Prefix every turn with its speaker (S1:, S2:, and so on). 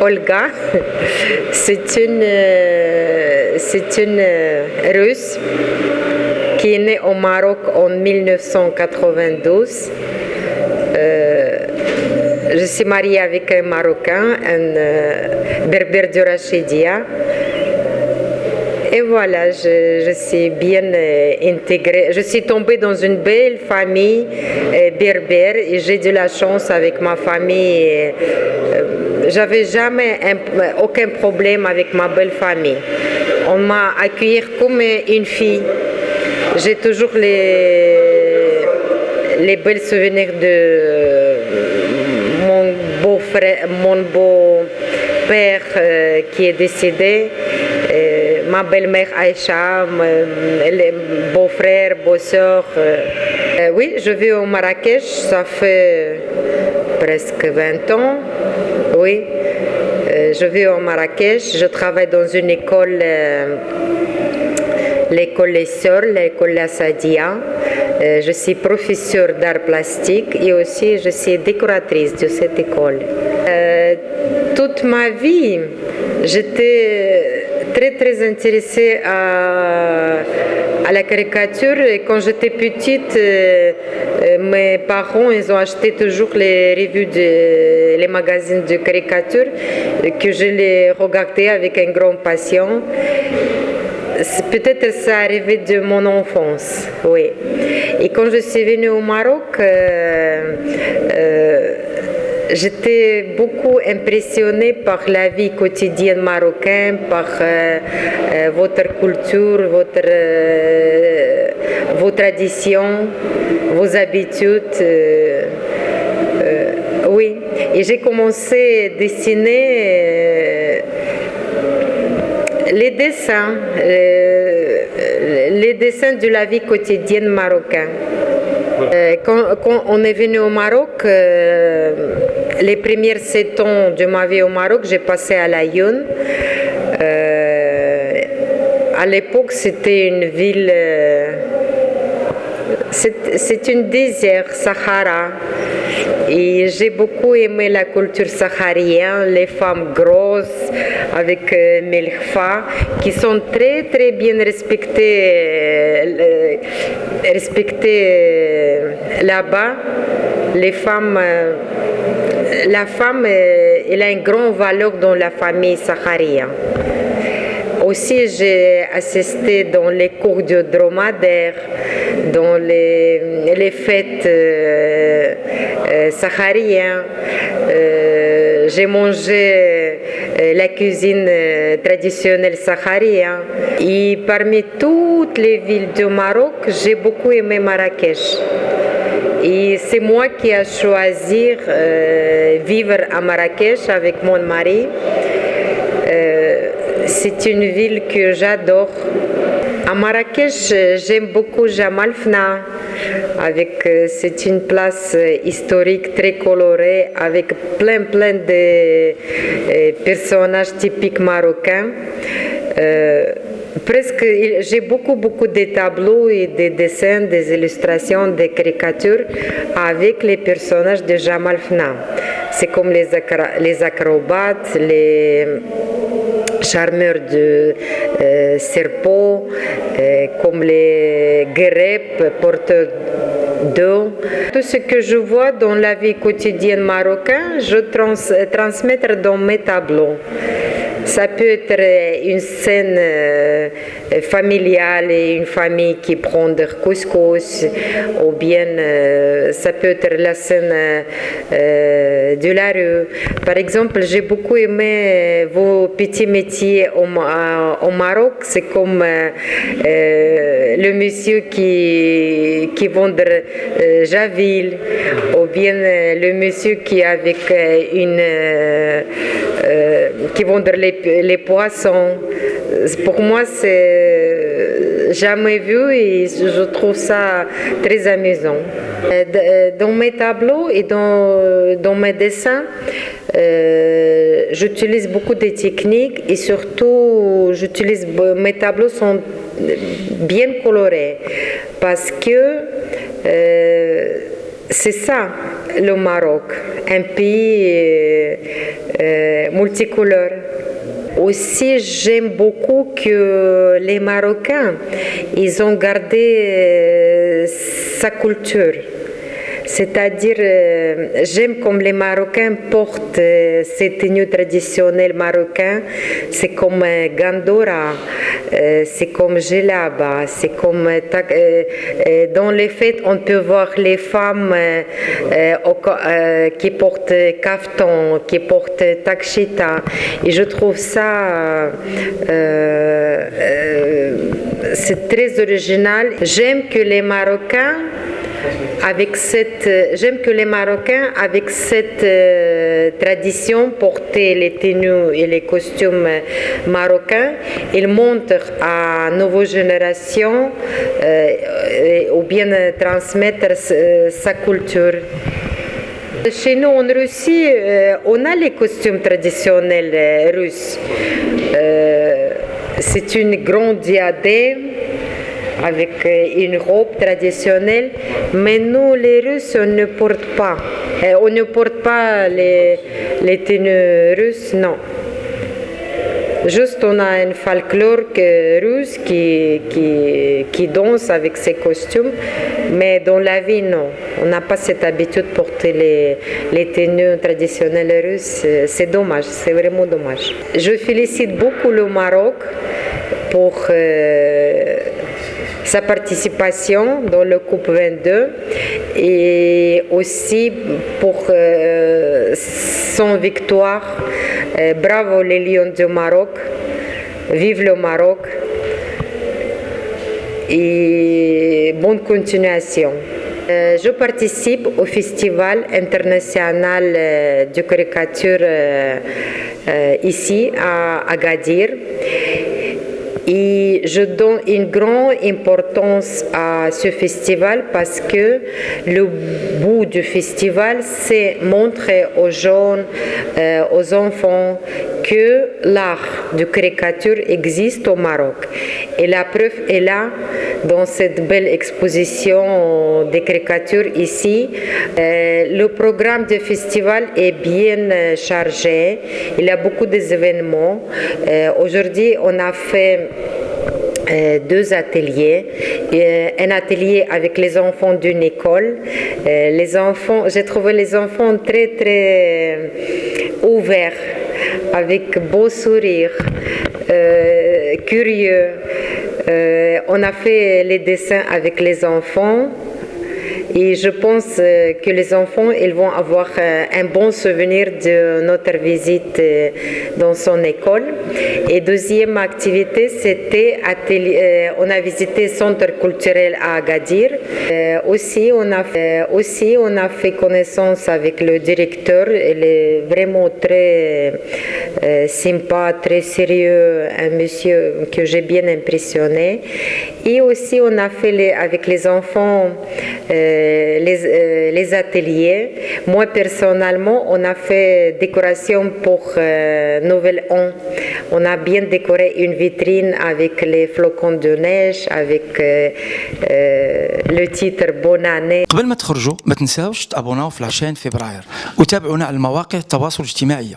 S1: Olga. C'est une Russe qui est née au Maroc en 1992. Je suis mariée avec un Marocain, un berbère du Rachidia. Et voilà, je suis bien intégrée. Je suis tombée dans une belle famille berbère et j'ai de la chance avec ma famille. J'avais jamais aucun problème avec ma belle famille. On m'a accueillie comme une fille. J'ai toujours les belles souvenirs de mon beau-frère, mon beau-père qui est décédé. Ma belle-mère Aïcha, les beaux-frères, beaux-sœurs. Oui, je vis au Marrakech, ça fait presque 20 ans. Oui, je vis au Marrakech, je travaille dans une école, l'école Les Sœurs, l'école La Sadia. Je suis professeure d'art plastique et aussi je suis décoratrice de cette école. Toute ma vie, j'étais très intéressée à la caricature. Et quand j'étais petite, mes parents ils ont acheté toujours les revues, les magazines de caricature que je les regardais avec une grande passion. Peut-être ça arrivait de mon enfance, oui. Et quand je suis venue au Maroc, j'étais beaucoup impressionnée par la vie quotidienne marocaine, par votre culture, vos traditions, vos habitudes. Oui, et j'ai commencé à dessiner les dessins de la vie quotidienne marocaine. Quand on est venu au Maroc, les premières 7 ans de ma vie au Maroc, j'ai passé à Laayoune. À l'époque, c'était une ville, c'est une désert, Sahara. Et j'ai beaucoup aimé la culture saharienne, les femmes grosses avec milkfa, qui sont très bien respectées là-bas. Les femmes, la femme, elle a une grande valeur dans la famille saharienne. Aussi, j'ai assisté dans les cours de dromadaire, dans les fêtes sahariennes. J'ai mangé la cuisine traditionnelle saharienne. Et parmi toutes les villes du Maroc, j'ai beaucoup aimé Marrakech. Et c'est moi qui ai choisi vivre à Marrakech avec mon mari. C'est une ville que j'adore. À Marrakech, j'aime beaucoup Jemaa el-Fna. C'est une place historique très colorée avec plein de personnages typiques marocains. J'ai beaucoup de tableaux et de dessins, des illustrations, des caricatures avec les personnages de Jemaa el-Fna. C'est comme les acrobates, les charmeurs de serpents, comme les guêpes, porteurs d'eau. Tout ce que je vois dans la vie quotidienne marocaine, je transmets dans mes tableaux. Ça peut être une scène familiale et une famille qui prend des couscous, ou bien ça peut être la scène de la rue. Par exemple, j'ai beaucoup aimé vos petits métiers au Maroc. C'est comme le monsieur qui vend Javil, ou bien le monsieur qui avec qui vend les poissons. Pour moi, c'est jamais vu et je trouve ça très amusant. Dans mes tableaux et dans mes dessins, j'utilise beaucoup de techniques et surtout, mes tableaux sont bien colorés parce que C'est ça, le Maroc, un pays multicolore. Aussi, j'aime beaucoup que les Marocains, ils ont gardé sa culture. C'est-à-dire, j'aime comme les Marocains portent ces tenues traditionnelles marocaines. C'est comme Gandora, c'est comme Djellaba, c'est comme... dans les fêtes, on peut voir les femmes qui portent kaftan, qui portent takchita. Et je trouve ça... c'est très original. J'aime que les Marocains... J'aime que les Marocains, avec cette tradition, porter les tenues et les costumes marocains, ils montrent à nos générations ou bien transmettre sa culture. Chez nous en Russie, on a les costumes traditionnels russes. C'est une grande diadème avec une robe traditionnelle, mais nous les Russes on ne porte pas. On ne porte pas les tenues russes, non. Juste on a un folklore russe qui danse avec ses costumes, mais dans la vie non. On n'a pas cette habitude de porter les tenues traditionnelles russes. C'est dommage, c'est vraiment dommage. Je félicite beaucoup le Maroc pour sa participation dans le Coupe 22 et aussi pour son victoire. Bravo les Lions du Maroc, vive le Maroc et bonne continuation. Je participe au Festival international de caricature ici à Agadir. Et je donne une grande importance à ce festival parce que le but du festival, c'est montrer aux jeunes, aux enfants, que l'art de caricature existe au Maroc. Et la preuve est là, dans cette belle exposition des caricatures ici. Le programme du festival est bien chargé. Il y a beaucoup d'événements. Aujourd'hui, on a fait deux ateliers, un atelier avec les enfants d'une école. J'ai trouvé les enfants très très ouverts, avec beau sourire, curieux. On a fait les dessins avec les enfants. Et je pense que les enfants ils vont avoir un bon souvenir de notre visite dans son école. Et deuxième activité, c'était on a visité le centre culturel à Agadir. Aussi, on a fait connaissance avec le directeur. Il est vraiment très sympa, très sérieux, un monsieur que j'ai bien impressionné. Et aussi, on a fait avec les enfants les ateliers. Moi, personnellement, on a fait décoration pour Nouvel An. On a bien décoré une vitrine avec les flocons de neige, avec le titre Bonne année.
S2: قبل ما تخرجوا ما تنساوش تابوناو في العشرين فبراير وتابعونا على المواقع التواصل الاجتماعي.